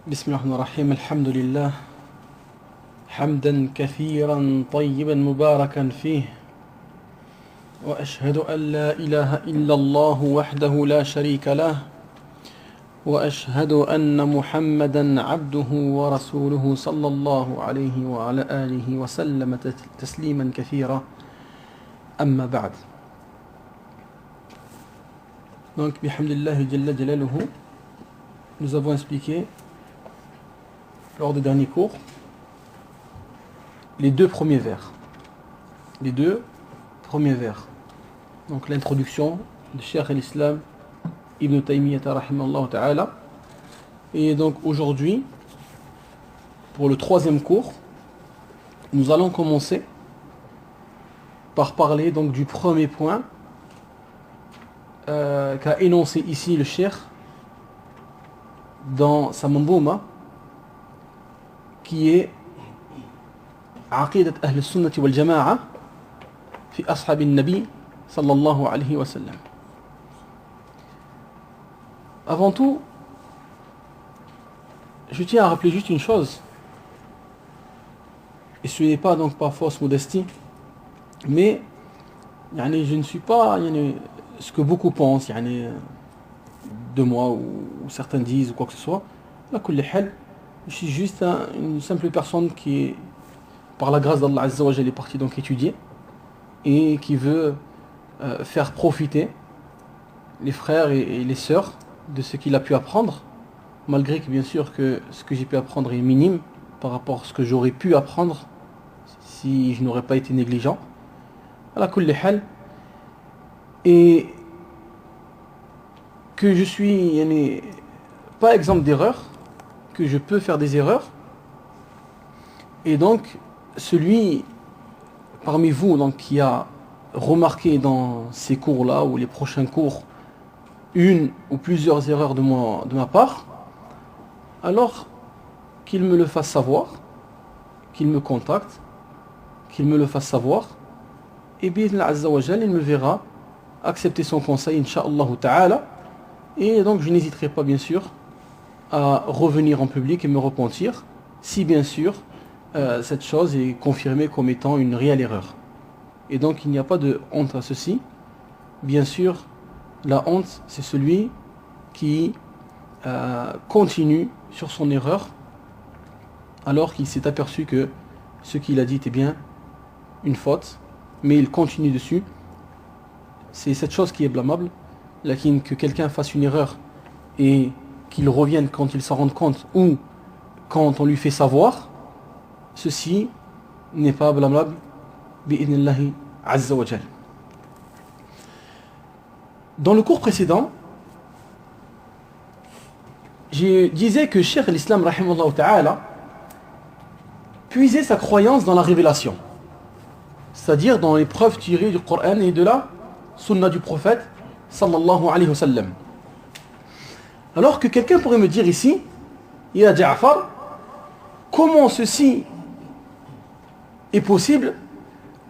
بسم الله الرحمن الرحيم الحمد لله حمدا كثيرا طيبا مباركا فيه وأشهد أن لا إله إلا الله وحده لا شريك له وأشهد أن محمدا عبده ورسوله صلى الله عليه وعلى آله وسلم تسليما كثيرا أما بعد. Donc, bihamdillah jalla jalaluhu, nous avons expliqué lors des derniers cours les deux premiers vers. Les deux premiers vers. Donc l'introduction de Cheikh al-Islam Ibn Taymiyyah rahimallahu ta'ala. Et donc aujourd'hui, pour le troisième cours, nous allons commencer par parler donc du premier point qu'a énoncé ici le Cheikh dans sa mandouma, qui est عقيدة أهل السنة والجماعة في أصحاب النبي صلى الله عليه وسلم. Avant tout, je tiens à rappeler juste une chose, et ce n'est pas donc par fausse modestie, mais je ne suis pas ce que beaucoup pensent de moi, ou certains disent ou quoi que ce soit. Je suis juste une simple personne qui, par la grâce d'Allah Azza wa Jalla, est partie donc étudier et qui veut faire profiter les frères et les sœurs de ce qu'il a pu apprendre, malgré que bien sûr que ce que j'ai pu apprendre est minime par rapport à ce que j'aurais pu apprendre si je n'aurais pas été négligent. Ala kulli hal, et que je suis pas exempt d'erreur, que je peux faire des erreurs, et donc celui parmi vous donc, qui a remarqué dans ces cours-là ou les prochains cours une ou plusieurs erreurs de ma part, alors qu'il me le fasse savoir, qu'il me contacte, qu'il me le fasse savoir, et bien Azza wa Jal, il me verra accepter son conseil, Inch'Allah ta'ala, et donc je n'hésiterai pas bien sûr à revenir en public et me repentir, si bien sûr cette chose est confirmée comme étant une réelle erreur. Et donc il n'y a pas de honte à ceci. Bien sûr, la honte, c'est celui qui continue sur son erreur alors qu'il s'est aperçu que ce qu'il a dit était bien une faute, mais il continue dessus. C'est cette chose qui est blâmable, que quelqu'un fasse une erreur et qu'il revienne quand il s'en rende compte ou quand on lui fait savoir, ceci n'est pas blâmable bi'idhnillahi azza wa jal. Dans le cours précédent, je disais que Cheikh al-Islam rahimahullah ta'ala puisait sa croyance dans la révélation, c'est-à-dire dans les preuves tirées du Coran et de la sunna du prophète sallallahu alayhi wa sallam. Alors que quelqu'un pourrait me dire ici, Ya Ja'far, comment ceci est possible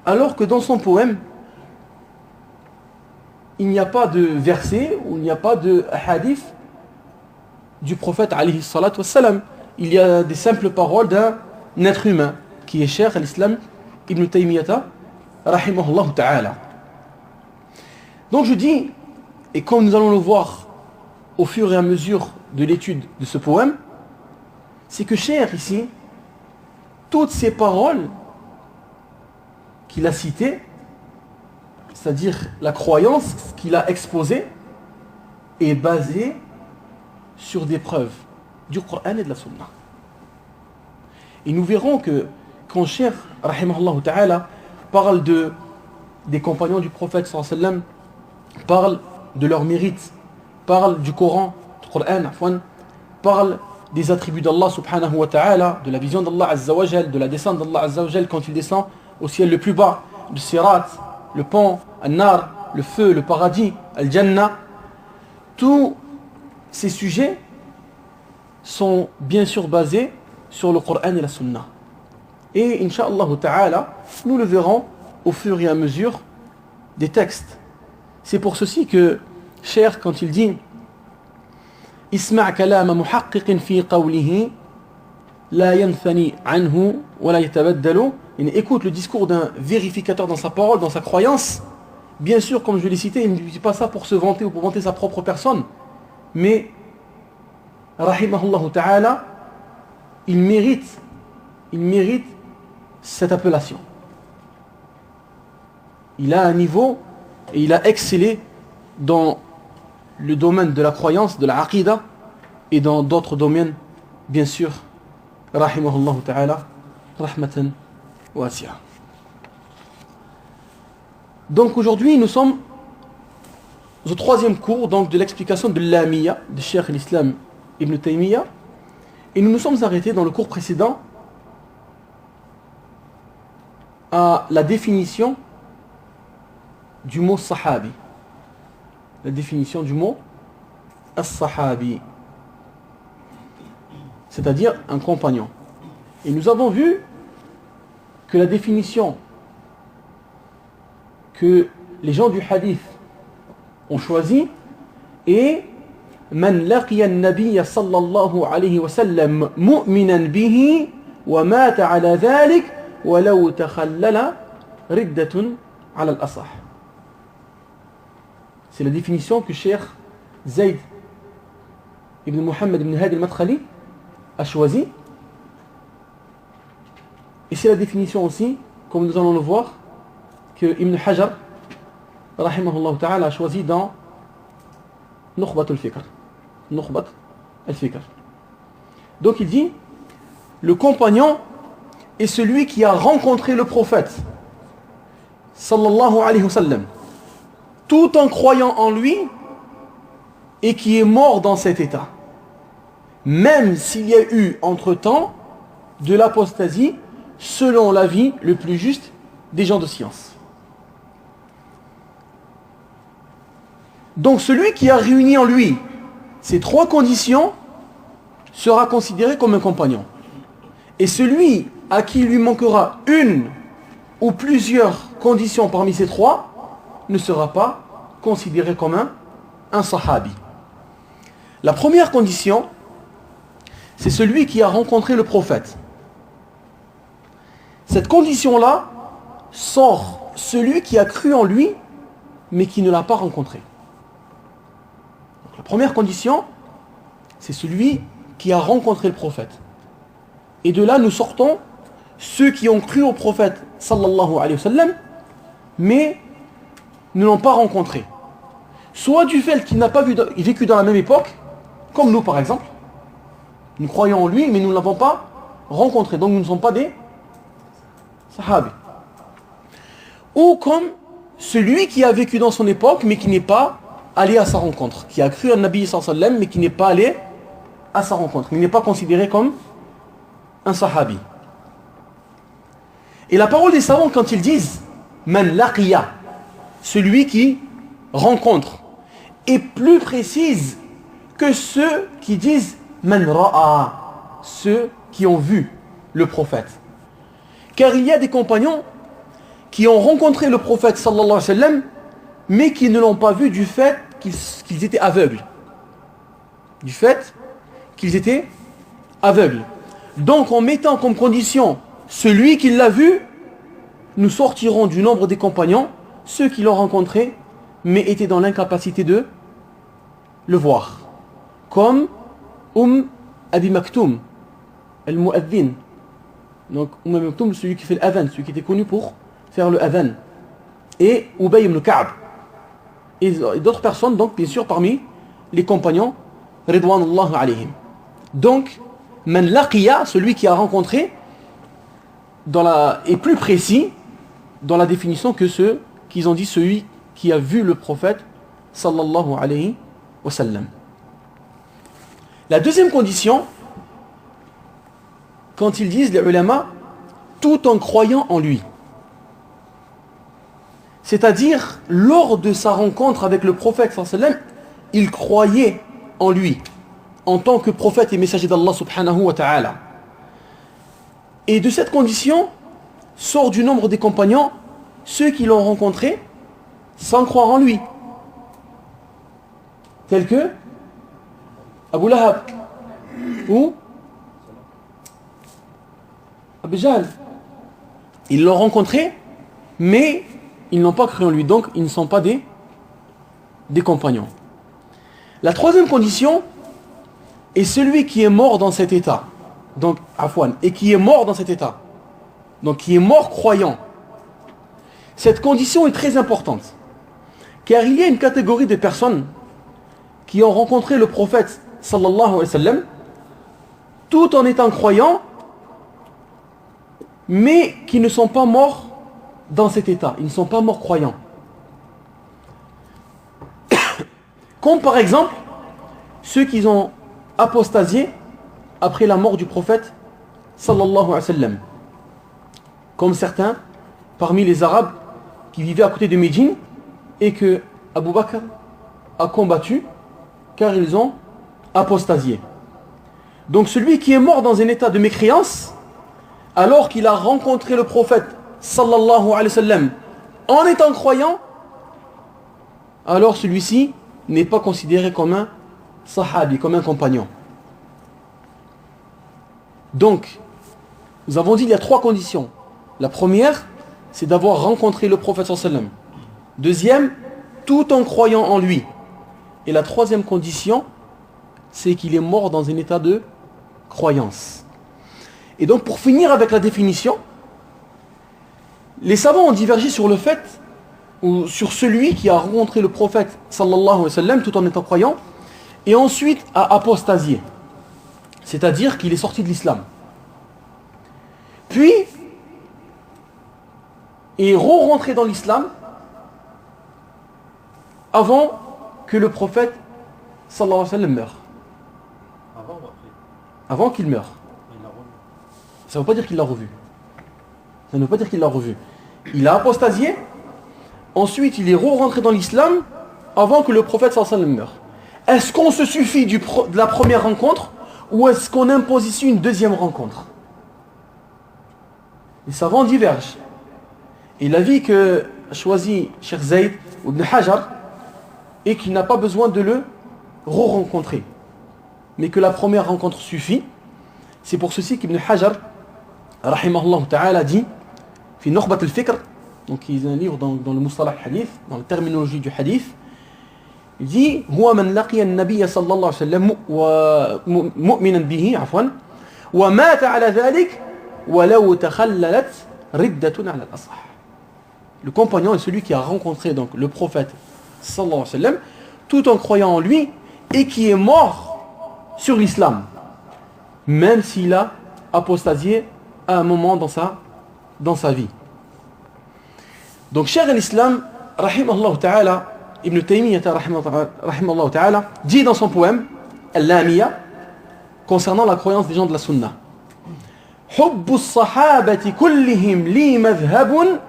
alors que dans son poème il n'y a pas de verset ou il n'y a pas de hadith du prophète alayhi salatu wassalam. Il y a des simples paroles d'un être humain qui est Cheikh al-Islam Ibn Taymiyyah rahimahullah ta'ala. Donc je dis, et comme nous allons le voir au fur et à mesure de l'étude de ce poème, c'est que Cheikh ici, toutes ces paroles qu'il a citées, c'est-à-dire la croyance qu'il a exposée, est basée sur des preuves du Coran et de la Sunna. Et nous verrons que quand Cheikh rahimahullah ta'ala parle des compagnons du prophète sallallahu alayhi wa sallam, parle de leur mérite, parle du Coran, parle des attributs d'Allah subhanahu wa ta'ala, de la vision d'Allah azza wa jal, de la descente d'Allah azza wa jal quand il descend au ciel le plus bas, le sirat, le pont, al-nar, le feu, le paradis, al-jannah. Tous ces sujets sont bien sûr basés sur le Coran et la Sunna. Et incha'Allah ta'ala, nous le verrons au fur et à mesure des textes. C'est pour ceci que Cheikh, quand il dit اسمع كلام محقق في قوله لا ينثني عنه ولا يتبدل. Écoute le discours d'un vérificateur dans sa parole, dans sa croyance. Bien sûr, comme je l'ai cité, il ne dit pas ça pour se vanter ou pour vanter sa propre personne, mais rahimahullah ta'ala, il mérite cette appellation. Il a un niveau et il a excellé dans le domaine de la croyance, de la aqida, et dans d'autres domaines, bien sûr, rahimahullah ta'ala, rahmatan wasi'a. Donc aujourd'hui, nous sommes au troisième cours donc, de l'explication de l'Amiyya, de Cheikh l'Islam Ibn Taymiyyah, et nous nous sommes arrêtés dans le cours précédent à la définition du mot sahabi. La définition du mot as-sahabi, c'est-à-dire un compagnon. Et nous avons vu que la définition que les gens du hadith ont choisi est Man laqiya an-nabiyya sallallahu alayhi wa sallam mu'minan bihi wa mata ala dhalik wa law takhallala riddatun ala al-asah. C'est la définition que Cheikh Zayd ibn Muhammad ibn Hadi al-Madkhali a choisi. Et c'est la définition aussi, comme nous allons le voir, que Ibn Hajar rahimahullah ta'ala a choisi dans Nukhbat al-Fikr. Nukhbat al-Fikr. Donc il dit, le compagnon est celui qui a rencontré le prophète sallallahu alayhi wa sallam, tout en croyant en lui et qui est mort dans cet état, même s'il y a eu entre-temps de l'apostasie, selon l'avis le plus juste des gens de science. Donc celui qui a réuni en lui ces trois conditions sera considéré comme un compagnon. Et celui à qui il lui manquera une ou plusieurs conditions parmi ces trois ne sera pas considéré comme un sahabi. La première condition, c'est celui qui a rencontré le prophète. Cette condition-là sort celui qui a cru en lui, mais qui ne l'a pas rencontré. Donc, la première condition, c'est celui qui a rencontré le prophète. Et de là, nous sortons ceux qui ont cru au prophète, sallallahu alayhi wa sallam, mais ne l'ont pas rencontré. Soit du fait qu'il n'a pas vécu dans la même époque, comme nous par exemple, nous croyons en lui, mais nous ne l'avons pas rencontré. Donc nous ne sommes pas des sahabis. Ou comme celui qui a vécu dans son époque, mais qui n'est pas allé à sa rencontre. Qui a cru en Nabi sallallahu alayhi wa sallam, mais qui n'est pas allé à sa rencontre. Il n'est pas considéré comme un sahabi. Et la parole des savants, quand ils disent Man laqiya, celui qui rencontre, est plus précise que ceux qui disent Man ra'a, ceux qui ont vu le prophète. Car il y a des compagnons qui ont rencontré le prophète sallallahu alayhi wa sallam, mais qui ne l'ont pas vu du fait qu'ils étaient aveugles. Du fait qu'ils étaient aveugles. Donc en mettant comme condition celui qui l'a vu, nous sortirons du nombre des compagnons ceux qui l'ont rencontré, mais étaient dans l'incapacité de le voir. Comme Abi Maktoum, al-Mu'adhin. Donc Abi Maktoum, celui qui fait l'adhan, celui qui était connu pour faire le adhan. Et Ubay ibn Ka'b. Et d'autres personnes, donc bien sûr parmi les compagnons, Ridwanullah alayhim. Donc, Man laqiya, celui qui a rencontré, est plus précis dans la définition que ceux qu'ils ont dit celui qui a vu le prophète sallallahu alayhi wa sallam. La deuxième condition, quand ils disent les ulama, tout en croyant en lui. C'est-à-dire, lors de sa rencontre avec le prophète sallallahu alayhi wa sallam, il croyait en lui, en tant que prophète et messager d'Allah subhanahu wa ta'ala. Et de cette condition, sort du nombre des compagnons ceux qui l'ont rencontré sans croire en lui. Tels que Abu Lahab ou Abu Jahl. Ils l'ont rencontré, mais ils n'ont pas cru en lui, donc ils ne sont pas des compagnons. La troisième condition est celui qui est mort dans cet état, donc Afwan, et qui est mort dans cet état, donc qui est mort croyant. Cette condition est très importante, car il y a une catégorie de personnes qui ont rencontré le prophète sallallahu alayhi wa sallam tout en étant croyants, mais qui ne sont pas morts dans cet état, ils ne sont pas morts croyants. Comme par exemple ceux qui ont apostasié après la mort du prophète sallallahu alayhi wa sallam, comme certains parmi les Arabes qui vivaient à côté de Médine et que Abu Bakr a combattu car ils ont apostasié. Donc celui qui est mort dans un état de mécréance alors qu'il a rencontré le prophète sallallahu alayhi wa sallam en étant croyant, alors celui-ci n'est pas considéré comme un sahabi, comme un compagnon. Donc, nous avons dit qu'il y a trois conditions. La première, c'est d'avoir rencontré le prophète sallallahu alayhi wa sallam. Deuxième, tout en croyant en lui. Et la troisième condition, c'est qu'il est mort dans un état de croyance. Et donc, pour finir avec la définition, les savants ont divergé sur le fait, ou sur celui qui a rencontré le prophète sallallahu alayhi wa sallam tout en étant croyant, et ensuite a apostasié. C'est-à-dire qu'il est sorti de l'islam. Puis, est re-rentré dans l'islam avant que le prophète sallallahu alayhi wa sallam meure. Avant ou après? Avant qu'il meure. Il l'a revu. Ça ne veut pas dire qu'il l'a revu. Ça ne veut pas dire qu'il l'a revu. Il a apostasié, ensuite il est re-rentré dans l'islam avant que le prophète sallallahu alayhi wa sallam meure. Est-ce qu'on se suffit de la première rencontre ou est-ce qu'on impose ici une deuxième rencontre? Les savants divergent. Et l'avis que choisit Cheikh Zayd ou Ibn Hajar est qu'il n'a pas besoin de le re-rencontrer, mais que la première rencontre suffit. C'est pour ceci qu'Ibn Hajar rahimahullah ta'ala dit fi Nukhbat al-Fikr, donc il y a un livre dans le Mustalah hadith, dans la terminologie du hadith, il dit huwa man laqiya an-nabiy sallallahu alayhi wa sallam wa mu'minan bihi afwan wa mata ala dhalik wa law takhallalat riddatun ala al-asah. Le compagnon est celui qui a rencontré donc le prophète sallallahu alayhi wa sallam tout en croyant en lui et qui est mort sur l'islam, même s'il a apostasié à un moment dans sa vie. Donc Cheikh al-Islam rahimahullah ta'ala, Ibn Taymiyyah rahimahullah ta'ala dit dans son poème Al-Lamiyya concernant la croyance des gens de la Sunna: Hubbu as-sahabati kullihim li madhhabun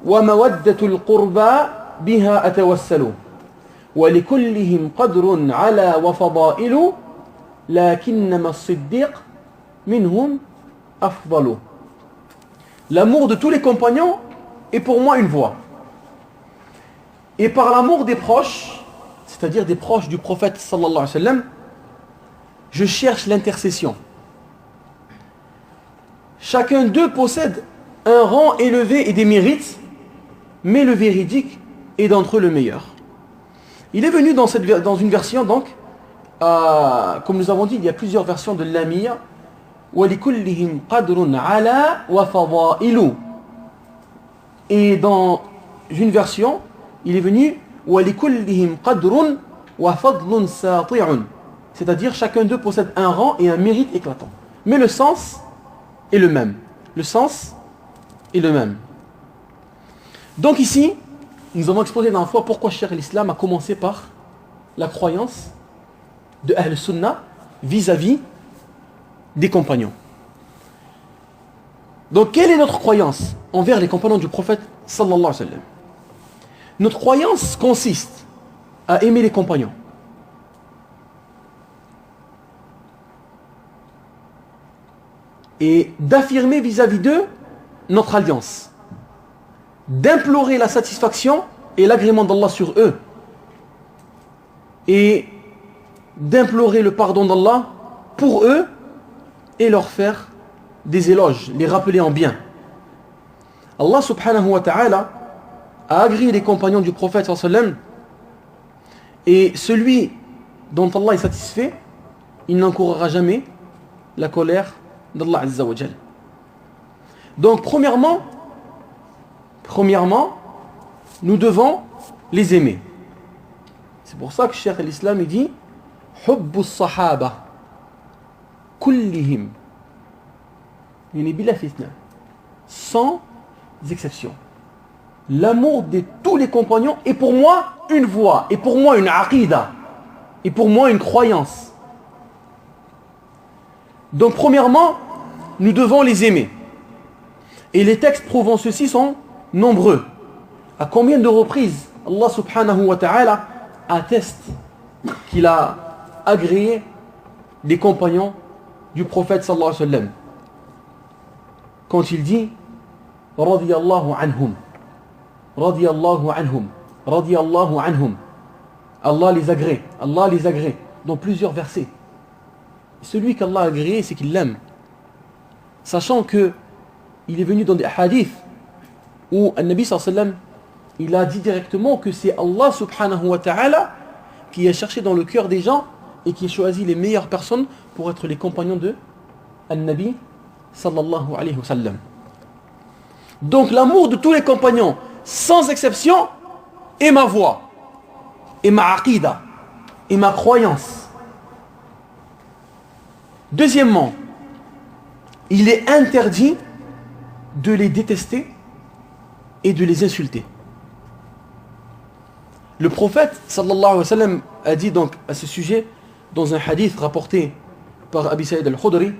wa mawaddatu al-qurba biha atawassalu wa likullihim qadrun ala wa fada'ilu lakinnama as-siddiq minhum afdalu. L'amour de tous les compagnons est pour moi une voie. Et par l'amour des proches, c'est-à-dire des proches du prophète sallallahu alayhi wa sallam, je cherche l'intercession. Chacun d'eux possède un rang élevé et des mérites, mais le véridique est d'entre eux le meilleur. Il est venu dans une version donc, comme nous avons dit, il y a plusieurs versions de l'Amir. وَلِكُلِّهِمْ قَدْرٌ عَلَى وَفَضَائِلُ. Et dans une version, il est venu وَلِكُلِّهِمْ قَدْرٌ وَفَضْلٌ سَاطِعٌ. C'est-à-dire chacun d'eux possède un rang et un mérite éclatant. Mais le sens est le même. Le sens est le même. Donc ici, nous avons exposé dans la fois pourquoi Cheikh l'Islam a commencé par la croyance de Ahl Sunnah vis-à-vis des compagnons. Donc quelle est notre croyance envers les compagnons du prophète sallallahu alayhi wa sallam? Notre croyance consiste à aimer les compagnons, et d'affirmer vis-à-vis d'eux notre alliance, d'implorer la satisfaction et l'agrément d'Allah sur eux, et d'implorer le pardon d'Allah pour eux et leur faire des éloges, les rappeler en bien. Allah subhanahu wa ta'ala a agréé les compagnons du prophète sallallahu alayhi wa sallam, et celui dont Allah est satisfait, il n'encourra jamais la colère d'Allah azza wa jal. Donc premièrement, nous devons les aimer. C'est pour ça que Cheikh l'Islam dit Hubbu sahaba kullihim, sans exception. L'amour de tous les compagnons est pour moi une voie, et pour moi une aqida, et pour moi une croyance. Donc premièrement, nous devons les aimer. Et les textes prouvant ceci sont nombreux. À combien de reprises Allah subhanahu wa ta'ala atteste qu'il a agréé les compagnons du prophète sallallahu alayhi wa sallam, quand il dit radiyallahu anhum, radiyallahu anhum, radiyallahu anhum, Allah les agrée, Allah les agrée, dans plusieurs versets. Celui qu'Allah a agréé, c'est qu'il l'aime, sachant que il est venu dans des hadiths où un Nabi sallallahu alayhi wa sallam, il a dit directement que c'est Allah subhanahu wa ta'ala qui a cherché dans le cœur des gens et qui a choisi les meilleures personnes pour être les compagnons de Nabi sallallahu alayhi wa sallam. Donc l'amour de tous les compagnons, sans exception, est ma voie, est ma aqida, est ma croyance. Deuxièmement, il est interdit de les détester et de les insulter. Le prophète sallallahu alayhi wa sallam a dit donc à ce sujet dans un hadith rapporté par Abi Saïd al-Khudri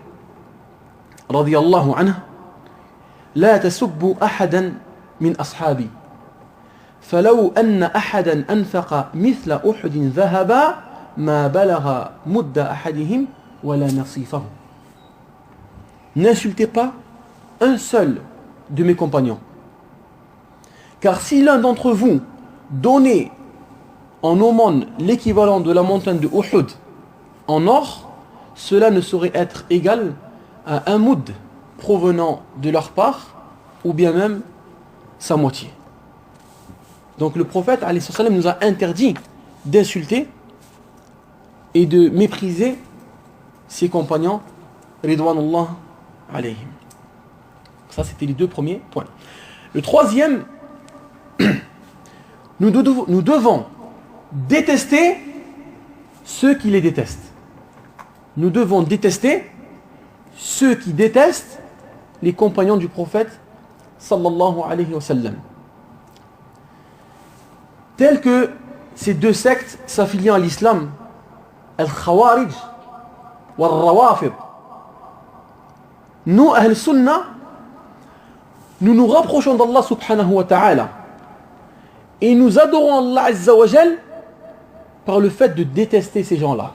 radiyallahu anhu: لا تسبوا أحدا من أصحابي فلو أن أحدا أنفق مثل أحد ذهبا ما بلغ مد أحدهم ولا نصيفه. N'insultez pas un seul de mes compagnons, car si l'un d'entre vous donnait en aumône l'équivalent de la montagne de Uhud en or, cela ne saurait être égal à un moud provenant de leur part, ou bien même sa moitié. Donc le prophète alayhi salam nous a interdit d'insulter et de mépriser ses compagnons ridwanullah alayhim. Ça, c'était les deux premiers points. Le troisième, nous devons détester ceux qui les détestent. Nous devons détester ceux qui détestent les compagnons du prophète sallallahu alayhi wa sallam, tels que ces deux sectes s'affiliant à l'islam, al-Khawarij wa al-Rawafid. Nous, Ahl Sunnah, nous nous rapprochons d'Allah subhanahu wa ta'ala et nous adorons Allah azza wa jal par le fait de détester ces gens-là.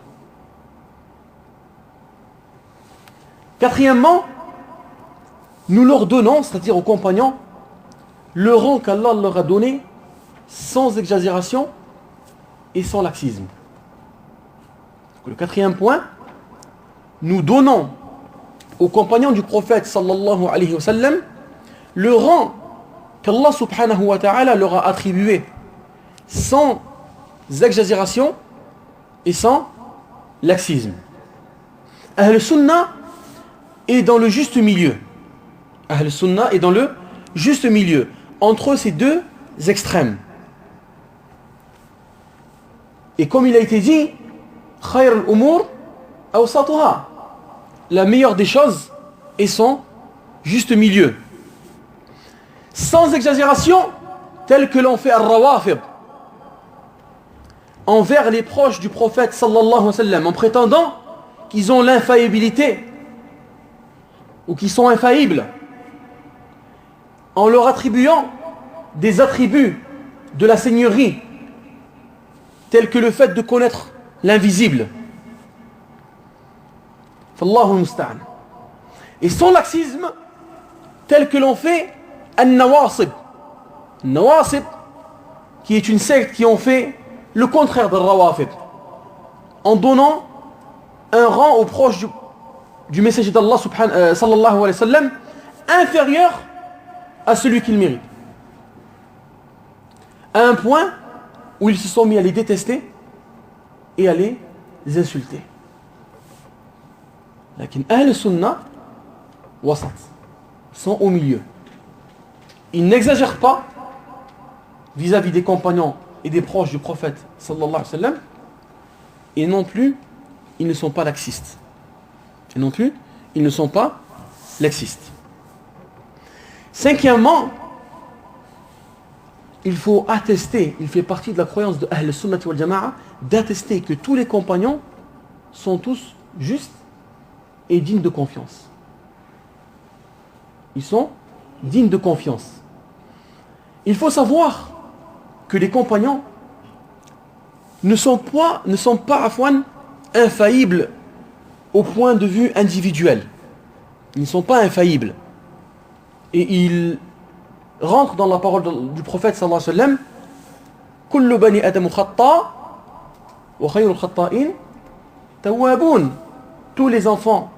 Quatrièmement, nous leur donnons, c'est-à-dire aux compagnons, le rang qu'Allah leur a donné sans exagération et sans laxisme. Le quatrième point, nous donnons aux compagnons du prophète sallallahu alayhi wa sallam le rang qu'Allah subhanahu wa ta'ala leur a attribué sans exagération et sans laxisme. Ahl Sunnah est dans le juste milieu. Ahl Sunnah est dans le juste milieu entre ces deux extrêmes. Et comme il a été dit, khayr al-umur awsatuha, la meilleure des choses est son juste milieu. Sans exagération, tel que l'ont fait al-Rawafid envers les proches du prophète sallallahu alayhi wa sallam, en prétendant qu'ils ont l'infaillibilité ou qu'ils sont infaillibles, en leur attribuant des attributs de la seigneurie, tels que le fait de connaître l'invisible. Fallahu musta'an. Et son laxisme, tel que l'ont fait An-Nawasib. Nawasib, qui est une secte qui ont fait le contraire de Rawafid, en donnant un rang aux proches du messager d'Allah sallallahu alayhi wa sallam inférieur à celui qu'il mérite. À un point où ils se sont mis à les détester et à les insulter. Lakin Ahl Sunnah wasat, sont au milieu. Ils n'exagèrent pas vis-à-vis des compagnons et des proches du prophète sallallahu alayhi wa sallam, et non plus ils ne sont pas laxistes. Et non plus ils ne sont pas laxistes. Cinquièmement, il faut attester, il fait partie de la croyance de Ahl Sunnah wal Jama'a, d'attester que tous les compagnons sont tous justes et dignes de confiance. Ils sont dignes de confiance. Il faut savoir que les compagnons ne sont pas infaillibles au point de vue individuel. Ils ne sont pas infaillibles. Et ils rentrent dans la parole du prophète sallallahu alayhi wa sallam: Kullu bani Adam khata wa khayrul khata'in tawwabun. Tous les enfants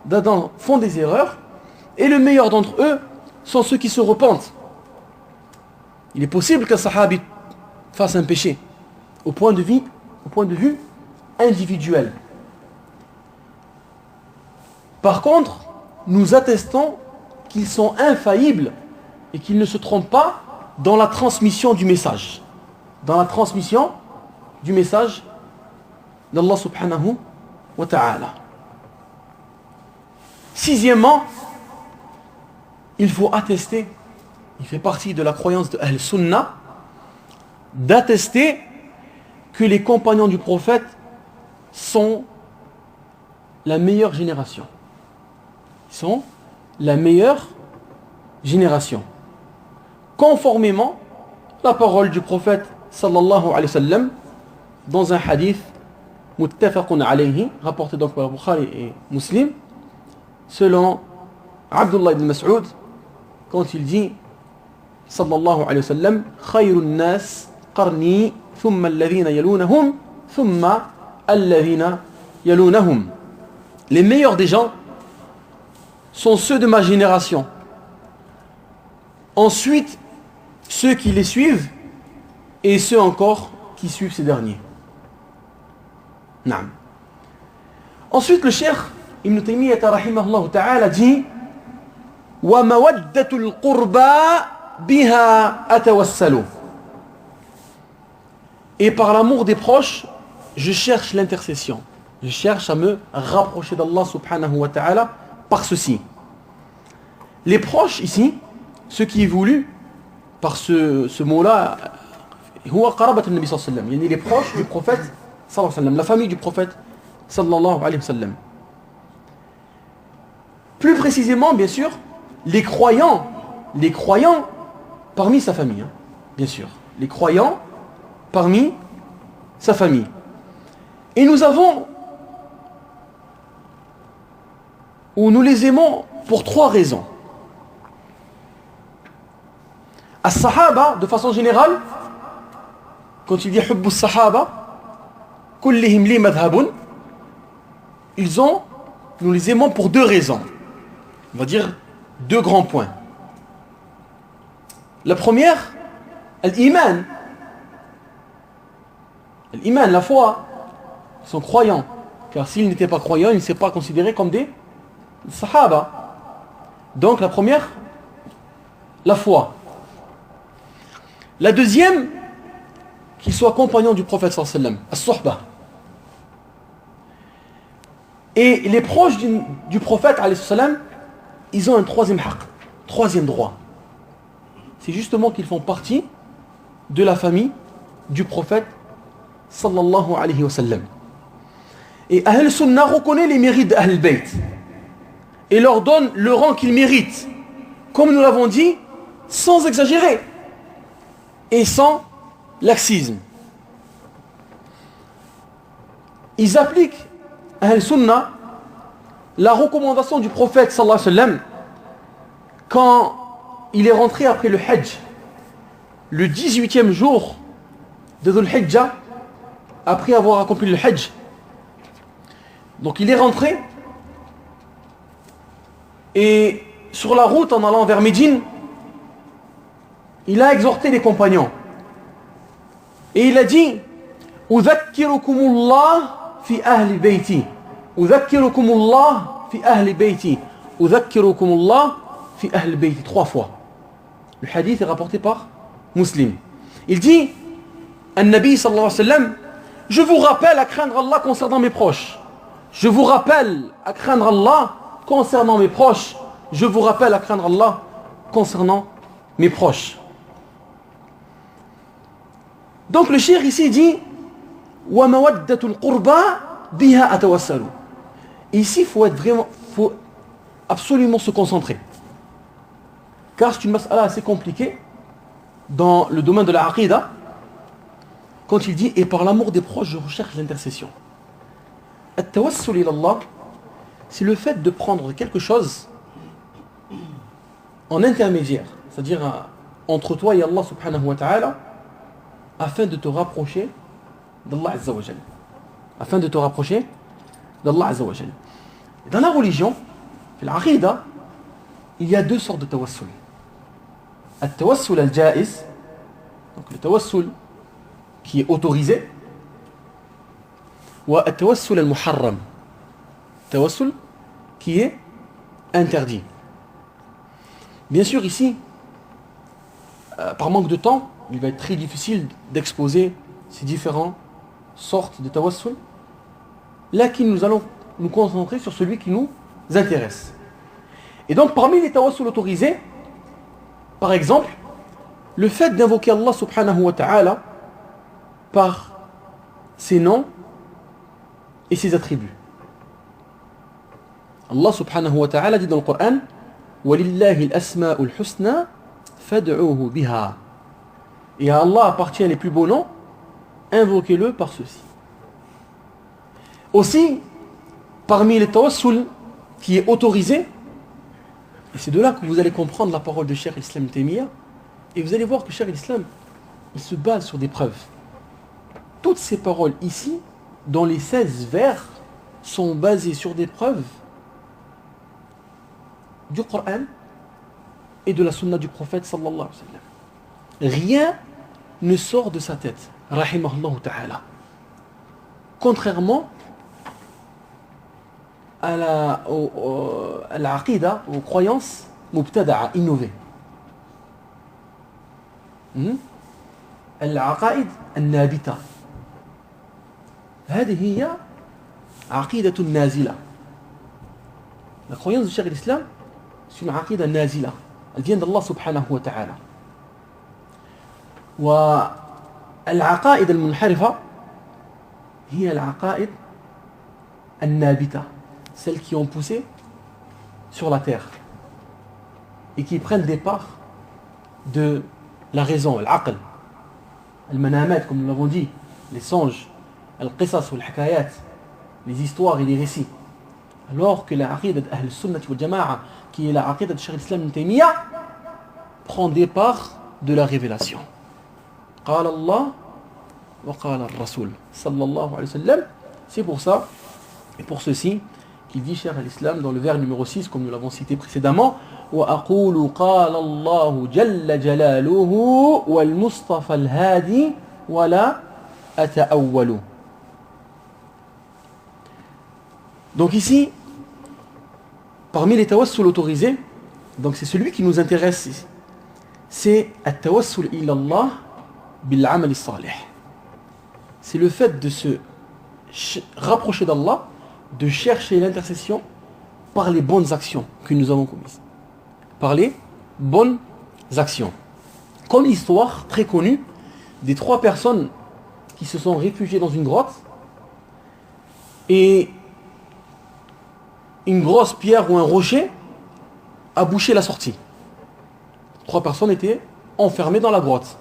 d'Adam font des erreurs et le meilleur d'entre eux sont ceux qui se repentent. Il est possible qu'un sahabi fasse un péché au point de vue individuel. Par contre, nous attestons qu'ils sont infaillibles et qu'ils ne se trompent pas dans la transmission du message. Dans la transmission du message d'Allah subhanahu wa ta'ala. Sixièmement, il faut attester, il fait partie de la croyance de Ahl Sunnah, d'attester que les compagnons du prophète sont la meilleure génération. Ils sont la meilleure génération. Conformément à la parole du prophète sallallahu alayhi wa sallam dans un hadith muttafaqun alayhi, rapporté donc par Bukhari et Muslim, selon Abdullah ibn Mas'ud, quand il dit sallallahu alayhi wa sallam: khayrun nas qarni thumma alladhina yalunahum thumma alladhina yalunahum. Les meilleurs des gens sont ceux de ma génération, ensuite ceux qui les suivent et ceux encore qui suivent ces derniers. Naam. Ensuite le cheikh Ibn Taymiyyah rahimahullah ta'ala dit: wa mawaddatul qurba biha atawassalu. Et par l'amour des proches, je cherche l'intercession. Je cherche à me rapprocher d'Allah subhanahu wa ta'ala par ceci. Les proches ici, ce qui est voulu par ce mot-là, huwa qarabat an-nabi sallallahu alayhi wa sallam, yani les proches du prophète sallallahu alayhi wa sallam, la famille du prophète sallallahu alayhi wa sallam. Plus précisément, bien sûr, les croyants parmi sa famille, hein, bien sûr, les croyants parmi sa famille. Et nous les aimons pour trois raisons. As-sahaba, de façon générale, quand il dit hubbu as-sahaba kullihim li madhhabun, nous les aimons pour deux raisons. On va dire deux grands points. La première, l'iman. L'iman, la foi. Ils sont croyants. Car s'ils n'étaient pas croyants, ils ne seraient pas considérés comme des sahaba. Donc la première, la foi. La deuxième, qu'ils soient compagnons du prophète sallallahu alayhi wa sallam, as-suhba. Et les proches du prophète alayhi salam, ils ont un troisième haqq, troisième droit. C'est justement qu'ils font partie de la famille du prophète sallallahu alayhi wa sallam. Et Ahl Sunnah reconnaît les mérites d'Ahl Bayt et leur donne le rang qu'ils méritent, comme nous l'avons dit, sans exagérer et sans laxisme. Ils appliquent, Ahl Sunnah, la recommandation du prophète sallallahu alayhi wa sallam quand il est rentré après le Hajj, le 18e jour de Dhul Hijjah, après avoir accompli le Hajj, Donc il est rentré et sur la route en allant vers Médine, il a exhorté les compagnons. Et il a dit Udhakkirukumullah fi ahli bayti. Udhakkirukumullah fi ahli bayti. Udhakkirukumullah fi ahli bayti. 3 fois. Le hadith est rapporté par Muslim. Il dit An-Nabi sallallahu alayhi wa sallam, je vous rappelle à craindre Allah concernant mes proches. Je vous rappelle à craindre Allah concernant mes proches. Je vous rappelle à craindre Allah concernant mes proches. Donc le cheikh ici dit wa mawaddatul qurba biha atawassalu. Ici il faut absolument se concentrer. Car c'est une mas'ala assez compliquée dans le domaine de la aqida. Quand il dit et par l'amour des proches je recherche l'intercession. At-tawassul ila Allah, c'est le fait de prendre quelque chose en intermédiaire, c'est-à-dire entre toi et Allah subhanahu wa ta'ala, afin de te rapprocher d'Allah azza wa jal. Afin de te rapprocher d'Allah azza wa jal. Dans la religion, dans l'aqida, il y a 2 sortes de tawassul. At-tawassul al-ja'iz, donc le tawassul qui est autorisé, ou at-tawassul al-muharram, tawassul qui est interdit. Bien sûr ici, par manque de temps, il va être très difficile d'exposer ces différentes sortes de tawassul. Là, nous allons nous concentrer sur celui qui nous intéresse. Et donc parmi les tawassul autorisés, par exemple, le fait d'invoquer Allah subhanahu wa ta'ala par ses noms et ses attributs. Allah subhanahu wa ta'ala dit dans le Coran وَلِلَّهِ الْأَسْمَاءُ الْحُسْنَى فَادْعُوهُ بِهَا. Et à Allah appartient les plus beaux noms, invoquez-le par ceci. Aussi, parmi les tawassul qui est autorisé, et c'est de là que vous allez comprendre la parole de Cheikh Islam Taymiyyah, et vous allez voir que Cheikh Islam, il se base sur des preuves. Toutes ces paroles ici, dans les 16 vers, sont basées sur des preuves du Coran et de la sunna du prophète sallallahu alayhi wa sallam. Rien ne sort de sa tête, rahimahullah ta'ala. Contrairement à l'aqida, aux croyances mubtada'a, innovées. العقائد النابتة هذه هي عقيدة نازلة. La croyance du Cheikh l'Islam, c'est une عقيدة نازلة. Elle vient d'Allah subhanahu wa ta'ala. والعقائد المنحرفة هي العقائد النابتة, celles qui ont poussé sur la terre et qui prennent des parts de la raison, l'aql, al-manamat, comme nous l'avons dit, les songes, al-qisas ou al-hikayat, les histoires et les récits. Alors que la aqidah d'Ahl Sunnah wal Jama'a, qui est la aqidah de Cheikh Islam Ibn Taymiyyah, prend des parts de la révélation. Qala Allah wa qala ar-Rasul sallallahu alayhi wa sallam. C'est pour ça, et pour ceci, qu'il dit Cheikh al-Islam dans le vers numéro 6, comme nous l'avons cité précédemment, وأقول قال الله جل جلاله والمصطفى الهادي ولا أتأول. Donc ici, parmi les tawassul autorisés, donc c'est celui qui nous intéresse, c'est at-tawassul ila Allah bil amal as-salih. C'est le fait de se rapprocher d'Allah, de chercher l'intercession par les bonnes actions que nous avons commises. Par les bonnes actions. Comme l'histoire très connue des 3 personnes qui se sont réfugiées dans une grotte et une grosse pierre ou un rocher a bouché la sortie. 3 personnes étaient enfermées dans la grotte.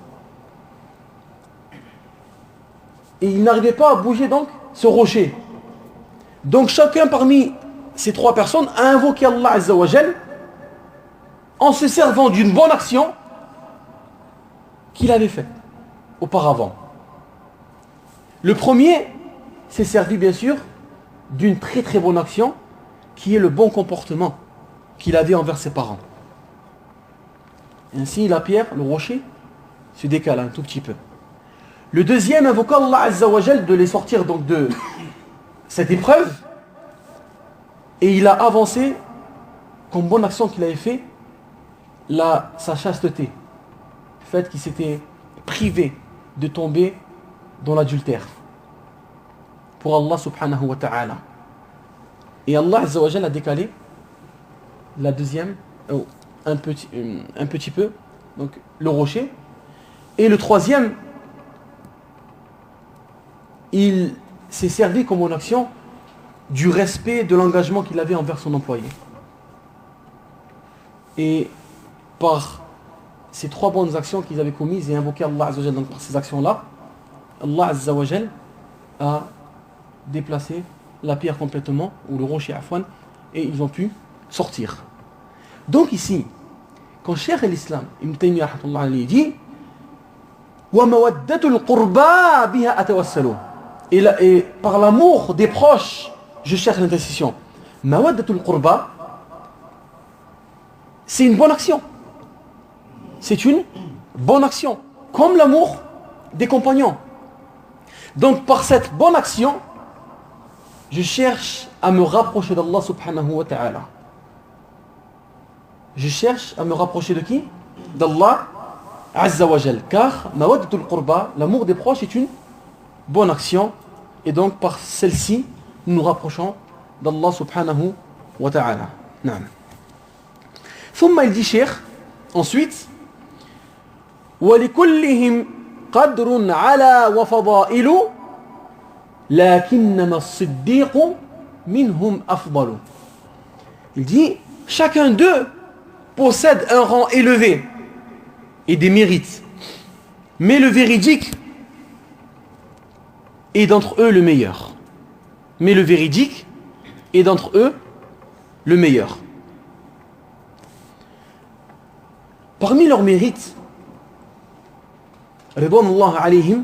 Et ils n'arrivaient pas à bouger donc ce rocher. Donc chacun parmi ces 3 personnes a invoqué Allah Azza wa Jal en se servant d'une bonne action qu'il avait faite auparavant. Le premier s'est servi bien sûr d'une très très bonne action qui est le bon comportement qu'il avait envers ses parents. Ainsi la pierre, le rocher, se décale un tout petit peu. Le deuxième invoqua Allah Azza wa Jal de les sortir donc de cette épreuve, et il a avancé comme bonne action qu'il avait fait sa chasteté, le fait qu'il s'était privé de tomber dans l'adultère pour Allah subhanahu wa ta'ala. Et Allah Azza wa Jal a décalé la deuxième un petit peu, donc le rocher. Et le troisième, il s'est servi comme une action du respect de l'engagement qu'il avait envers son employé. Et par ces trois bonnes actions qu'ils avaient commises et invoqué Allah Azza wa Jal par ces actions-là, Allah Azza wa Jal a déplacé la pierre complètement, ou le rocher afwan, et ils ont pu sortir. Donc ici, quand Cheikh l'Islam Ibn Taymiyyah dit وَمَوَدَّةُ الْقُرْبَى بِهَا أَتَوَسَّلُ, et par l'amour des proches, je cherche l'intercession. Mawaddatul Qurba, c'est une bonne action. C'est une bonne action. Comme l'amour des compagnons. Donc par cette bonne action, je cherche à me rapprocher d'Allah subhanahu wa ta'ala. Je cherche à me rapprocher de qui? D'Allah Azza wa Jal. Car Mawaddatul Qurba, l'amour des proches, est une bonne action. Et donc par celle-ci, nous nous rapprochons d'Allah subhanahu wa ta'ala. Naam. ثم il dit Cheikh, ensuite, وَلِكُلِّهِمْ قَدْرٌ عَلَى وَفَضَائِلُ لَكِنَّمَا الصِّدِّيقُ مِنْهُمْ أَفْضَلُ. Il dit, chacun d'eux possède un rang élevé et des mérites. Mais le véridique est d'entre eux le meilleur. Mais le véridique est d'entre eux le meilleur. Parmi leurs mérites, Ridwanullah alayhim,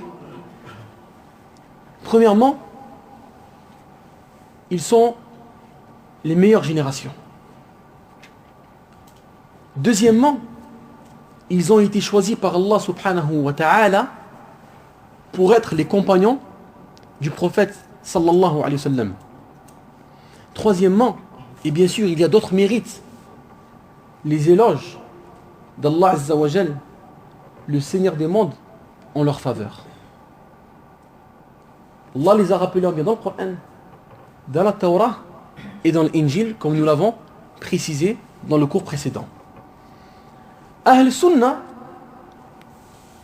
premièrement, ils sont les meilleures générations. Deuxièmement, ils ont été choisis par Allah subhanahu wa ta'ala pour être les compagnons du prophète sallallahu alayhi wa sallam. Troisièmement, et bien sûr il y a d'autres mérites, les éloges d'Allah Azza wa Jal, le Seigneur des mondes, en leur faveur. Allah les a rappelés bien dans le Coran, dans la Torah et dans l'Injil, comme nous l'avons précisé dans le cours précédent. Ahl Sunnah,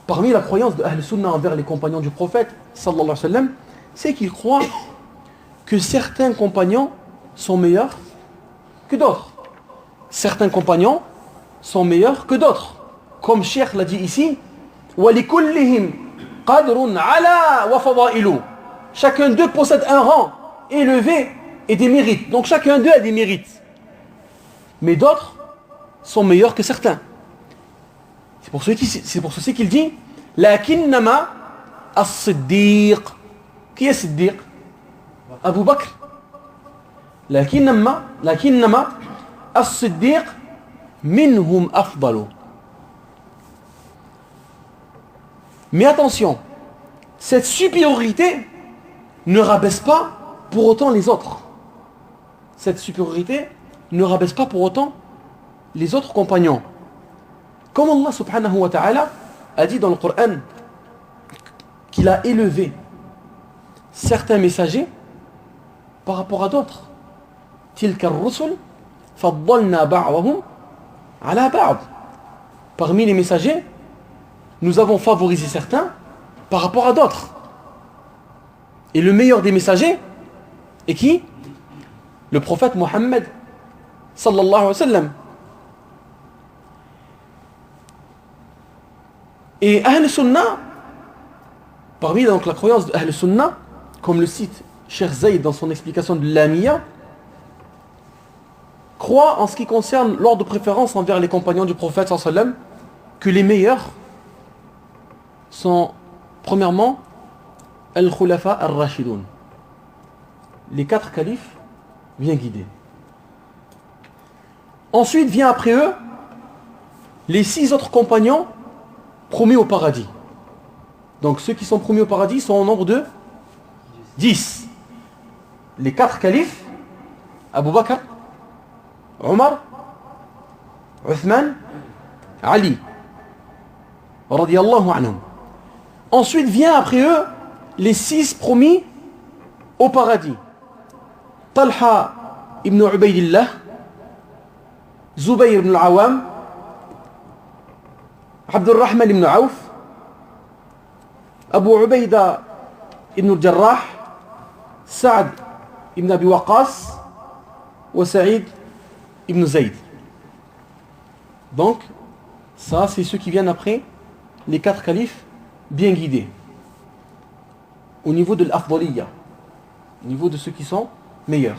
parmi la croyance de Ahl Sunnah envers les compagnons du prophète sallallahu alayhi wa sallam, c'est qu'ils croient que certains compagnons sont meilleurs que d'autres. Certains compagnons sont meilleurs que d'autres. Comme Cheikh l'a dit ici, وَلِكُلِّهِمْ قَدْرٌ عَلَى وَفَضَائِلُ. Chacun d'eux possède un rang élevé et des mérites. Donc chacun d'eux a des mérites. Mais d'autres sont meilleurs que certains. C'est pour ceci qu'il dit لَكِنَّمَا الصِّدِّيقُ. Qui est Siddiq? Abu Bakr. لَكِنَّمَا الصِّدِّيقُ minhum afdalu. Mais attention, cette supériorité ne rabaisse pas pour autant les autres. Cette supériorité ne rabaisse pas pour autant les autres compagnons. Comme Allah subhanahu wa ta'ala a dit dans le Coran qu'il a élevé certains messagers par rapport à d'autres. Tilka ar-rusul faddalna ba'dahum ala ba'd. Parmi les messagers, nous avons favorisé certains par rapport à d'autres. Et le meilleur des messagers est qui? Le prophète Mohammed sallallahu alayhi wa sallam. Et Ahl Sunnah, parmi donc la croyance d'Ahl Sunnah, comme le cite Cheikh Zayd dans son explication de l'Amiyya, croit en ce qui concerne l'ordre de préférence envers les compagnons du prophète sallallahu alayhi wa sallam, que les meilleurs sont premièrement Al-Khulafa Ar-Rashidun, les 4 califes bien guidés. Ensuite vient après eux les 6 autres compagnons promis au paradis. Donc ceux qui sont promis au paradis sont au nombre de 10. Les 4 califes, Abu Bakr, Omar, Uthman, Ali, radiyallahu anhum. Ensuite vient après eux les 6 promis au paradis. Talha ibn Ubaydillah, Zubayr ibn al-Awam, Abdurrahman ibn Auf, Abu Ubayda ibn al-Jarrah, Saad ibn Abi Waqas, wa Saïd ibn Zayd. Donc, ça c'est ceux qui viennent après les 4 califes bien guidés. Au niveau de l'afdaliya, au niveau de ceux qui sont meilleurs.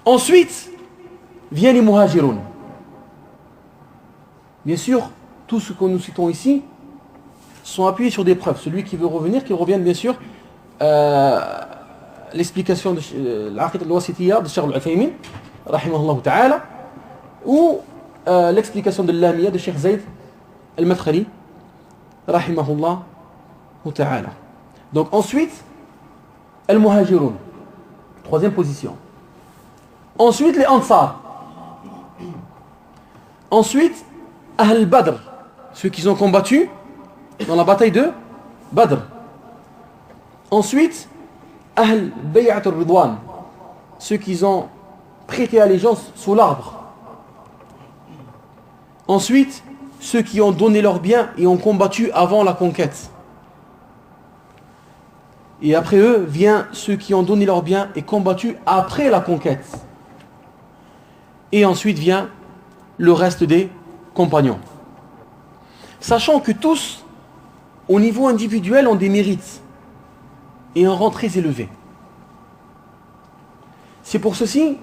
Ensuite, viennent les muhajiroun. Bien sûr, tout ce que nous citons ici sont appuyés sur des preuves. Celui qui veut revenir, qu'il revienne bien sûr l'explication de l'Aqid al-Wasitiyya de Cheikh al-Uthaymin, rahimahullah ta'ala, ou l'explication de l'Lamiyya de Cheikh Zayd al-Madkhali, rahimahullah ta'ala. Donc ensuite, al-Muhajiroun, 3e position. Ensuite, les Ansar. Ensuite, Ahl Badr, ceux qui ont combattu dans la bataille de Badr. Ensuite, Ahl Bay'at al-Ridwan, ceux qui ont prêté allégeance sous l'arbre. Ensuite, ceux qui ont donné leurs biens et ont combattu avant la conquête. Et après eux, vient ceux qui ont donné leurs biens et combattu après la conquête. Et ensuite vient le reste des compagnons. Sachant que tous, au niveau individuel, ont des mérites et un rang très élevé. C'est pour ceci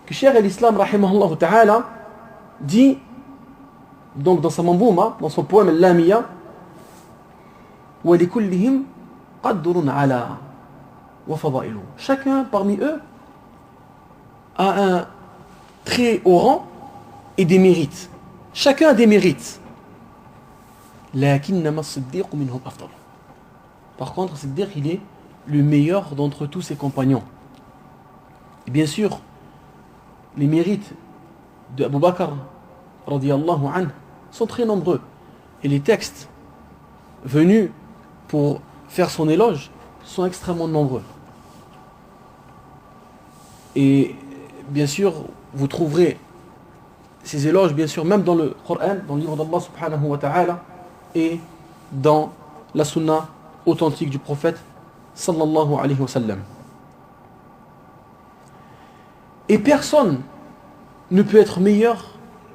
que Cheikh al-Islam, rahimahullah ta'ala, dit, donc dans sa mambouma, dans son poème Al-Lamiyya, wa likullihim qaddurun ala wa fadailu. Chacun parmi eux a un très haut rang et des mérites. Chacun a des mérites. Lakinnama as-Siddiq minhum afdal. Par contre, Siddiq, il est le meilleur d'entre tous ses compagnons. Et bien sûr, les mérites de Abu Bakr radiyallahu anhu sont très nombreux. Et les textes venus pour faire son éloge sont extrêmement nombreux. Et bien sûr, vous trouverez ces éloges, bien sûr, même dans le Coran, dans le livre d'Allah subhanahu wa ta'ala, et dans la sunna authentique du prophète sallallahu alayhi wa sallam. Et personne ne peut être meilleur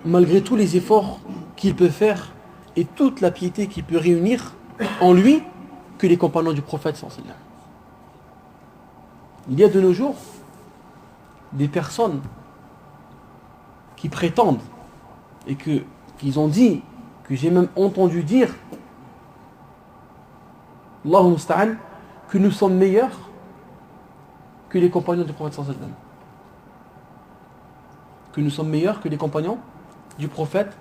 malgré tous les efforts qu'il peut faire et toute la piété qu'il peut réunir en lui que les compagnons du prophète sallallahu alayhi wa sallam. Il y a de nos jours des personnes qui prétendent et qu'ils ont dit, que j'ai même entendu dire, Allahu musta'an, que nous sommes meilleurs que les compagnons du prophète sallallahu alayhi wa sallam. Que nous sommes meilleurs que les compagnons du prophète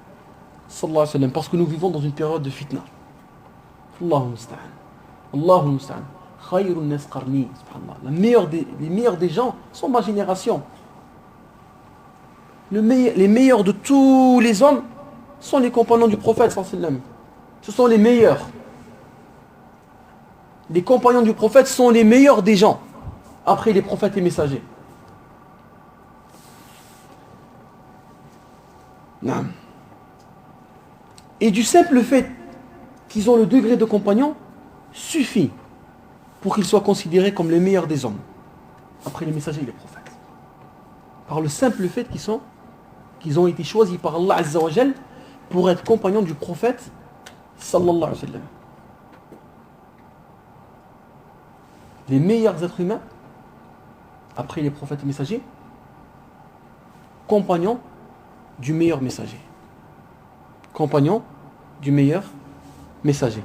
sallallahu alayhi wa sallam, parce que nous vivons dans une période de fitna. Allahu musta'an. Allahu musta'an. Khayrun nas qarni, subhanallah. Les meilleurs des gens sont ma génération. Les meilleurs de tous les hommes sont les compagnons du prophète sallallahu alayhi wa sallam. Ce sont les meilleurs. Les compagnons du prophète sont les meilleurs des gens après les prophètes et messagers. Non. Et du simple fait qu'ils ont le degré de compagnon suffit pour qu'ils soient considérés comme les meilleurs des hommes après les messagers et les prophètes. Par le simple fait qu'ils ont été choisis par Allah Azza wa Jal pour être compagnons du prophète sallallahu alayhi wa sallam. Les meilleurs êtres humains après les prophètes et messagers, compagnons du meilleur messager. Compagnons du meilleur messager.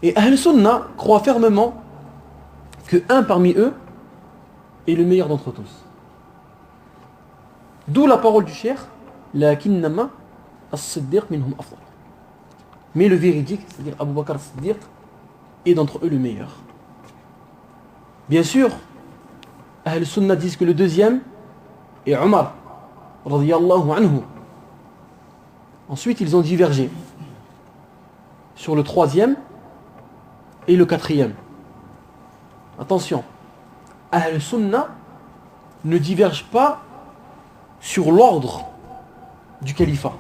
Et Ahl Sunnah croit fermement que un parmi eux est le meilleur d'entre tous. D'où la parole du cheikh, lakinnama as-siddiq minhum afdal. Mais le véridique, c'est-à-dire Abu Bakr as-Siddiq, est d'entre eux le meilleur. Bien sûr, Ahl Sunnah disent que le deuxième est Omar, radiyallahu anhu. Ensuite, ils ont divergé sur le troisième et le quatrième. Attention, Ahl Sunnah ne divergent pas sur l'ordre du califat.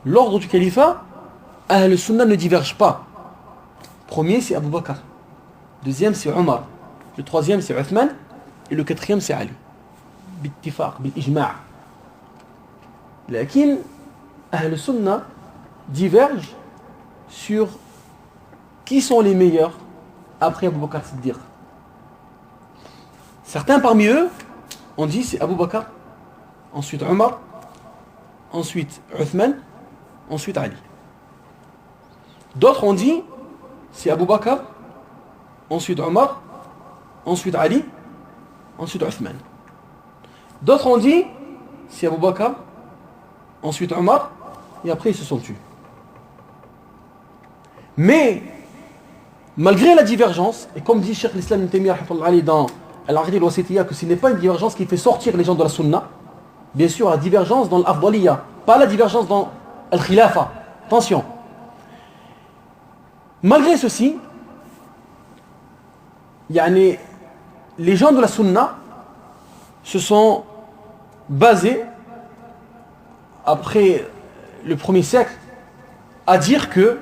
L'ordre du califat, Ahl Sunnah ne diverge pas. Premier, c'est Abu Bakr. Deuxième, c'est Omar. Le troisième, c'est Uthman. Et le quatrième, c'est Ali. Bittifaq, bil-ijma'. Lakin, Ahl Sunnah divergent sur qui sont les meilleurs après Abu Bakr Siddiq. Certains parmi eux ont dit c'est Abu Bakr, ensuite Omar, ensuite Uthman, ensuite Ali. D'autres ont dit c'est Abu Bakr, ensuite Omar, ensuite Ali, ensuite Uthman. D'autres ont dit c'est Abu Bakr, ensuite Omar, et après ils se sont tués. Mais malgré la divergence, et comme dit Cheikh l'Islam Ibn Taymiyyah dans Al-Aqida al-Wasitiyya, que ce n'est pas une divergence qui fait sortir les gens de la Sunna, bien sûr la divergence dans l'Afdaliyya, pas la divergence dans Al-Khilafa. Attention. Malgré ceci, les gens de la Sunna se sont basés, après le premier siècle, à dire que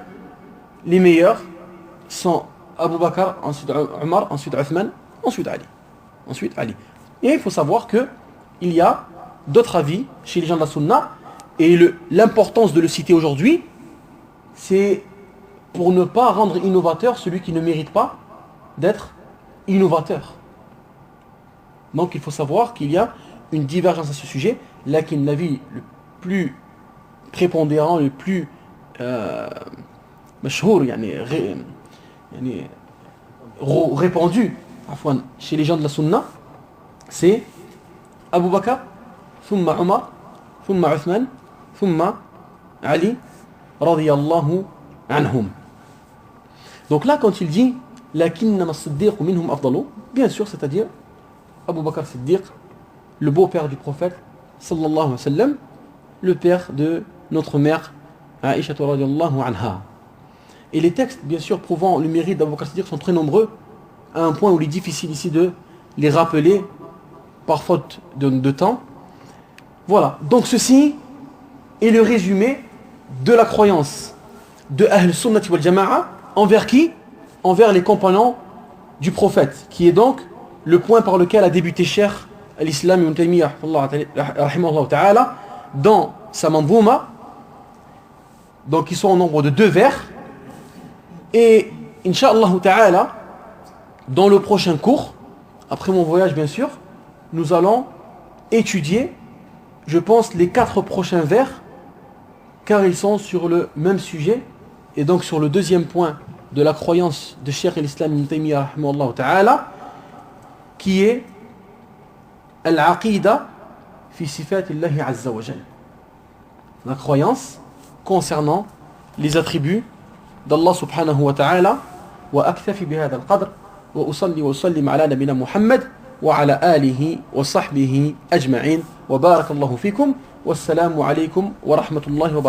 les meilleurs sont Abu Bakr, ensuite Omar, ensuite Uthman, ensuite Ali. Ensuite Ali. Et il faut savoir qu'il y a d'autres avis chez les gens de la Sunna, et l'importance de le citer aujourd'hui, c'est pour ne pas rendre innovateur celui qui ne mérite pas d'être innovateur. Donc il faut savoir qu'il y a une divergence à ce sujet, lakin l'avis le plus prépondérant, le plus mashhour, répandu chez les gens de la Sunna, c'est Abu Bakr, thumma Omar, thumma Uthman, thumma Ali, radiyallahu anhum. Donc là, quand il dit lakinnama as-siddiq minhum afdalu, bien sûr, c'est-à-dire Abu Bakr Siddiq, le beau-père du prophète, sallallahu alayhi wa sallam, le père de notre mère, Aïcha radiyallahu anha. Et les textes, bien sûr, prouvant le mérite d'Abu Bakr Siddiq sont très nombreux, à un point où il est difficile ici de les rappeler, par faute de temps. Voilà, donc ceci est le résumé de la croyance de Ahl Sunnati wal Jama'a envers qui? Envers les compagnons du prophète, qui est donc le point par lequel a débuté Cheikh l'Islam Ibn Taymiyyah dans sa manzouma, donc ils sont au nombre de 2 vers. Et Inch'Allah ta'ala, dans le prochain cours, après mon voyage bien sûr, nous allons étudier, je pense, les 4 prochains vers, car ils sont sur le même sujet, et donc sur le deuxième point de la croyance de Cheikh l'Islam Ibn Taymiyyah qui est Al-Aqida fi sifatillahi azza wa jal. La croyance concernant les attributs d'Allah subhanahu wa ta'ala. Wa aktafi bihada al-qadr wa usalli wa usallim ala nabina Muhammad wa ala alihi wa sahbihi ajma'in wa barakallahu fikum wassalamu alaykum wa rahmatullahi wa barakatuh.